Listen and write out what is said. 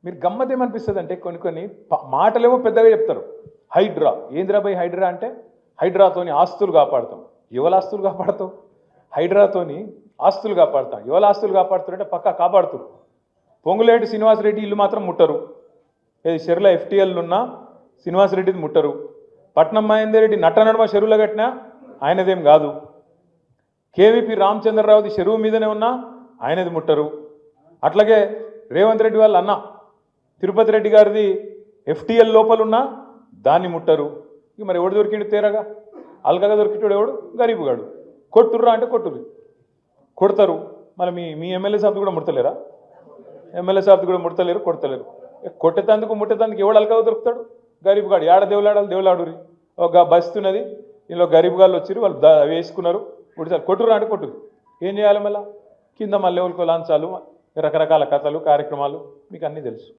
మీరు గమ్మతేమనిపిస్తుంది అంటే కొన్ని మాటలేమో పెద్దగా చెప్తారు. హైడ్రా ఏందిరా భయ్ హైడ్రా అంటే హైడ్రాతోని ఆస్తులు కాపాడుతాం. ఎవరి ఆస్తులు కాపాడుతావు? హైడ్రాతోని ఆస్తులు కాపాడుతాం. ఎవరి ఆస్తులు కాపాడుతారంటే పక్కా కాపాడుతారు. పొంగులేటి శ్రీనివాసరెడ్డి ఇల్లు మాత్రం ముట్టరు. ఏది చెరువుల ఎఫ్టీఎల్ ఉన్న శ్రీనివాసరెడ్డిది ముట్టరు. పట్నం మహేందర్ రెడ్డి నట్టనడమ చెరువులో కట్టినా ఆయనదేం కాదు. కేవీపీ రామచంద్రరావుది చెరువు మీదనే ఉన్నా ఆయనది ముట్టరు. అట్లాగే రేవంత్ రెడ్డి వాళ్ళ అన్న తిరుపతి రెడ్డి గారిది ఎఫ్టీఎల్ లోపలున్నా దాన్ని ముట్టరు. ఇక మరి ఎవడు దొరికిండు తేరగా? అల్గగా దొరికిటాడు ఎవడు? గరీబుగాడు. కొట్టుర్రా అంటే కొట్టుర్రు, కొడతారు. మళ్ళీ మీ ఎమ్మెల్యే సాబ్ది కూడా ముడతలేరా? ఎమ్మెల్యే సాబ్ది కూడా ముడతలేరు, కొడతలేరు. కొట్టేతందుకు ముట్టేతందుకు ఎవడు అల్గగా దొరుకుతాడు? గరీబుగాడు. ఏడ దేవులాడాలి దేవులాడురి. ఒక బస్తున్నది, ఇందులో గరీబుగాళ్ళు వచ్చి వాళ్ళు వేసుకున్నారు. కొట్టిసారి కొట్టుర్రా అంటే కొట్టురు. ఏం చేయాలి మళ్ళీ? కింద మళ్ళీ ఎవరికో లాంచాలు, రకరకాల కథలు కార్యక్రమాలు మీకు అన్నీ తెలుసు.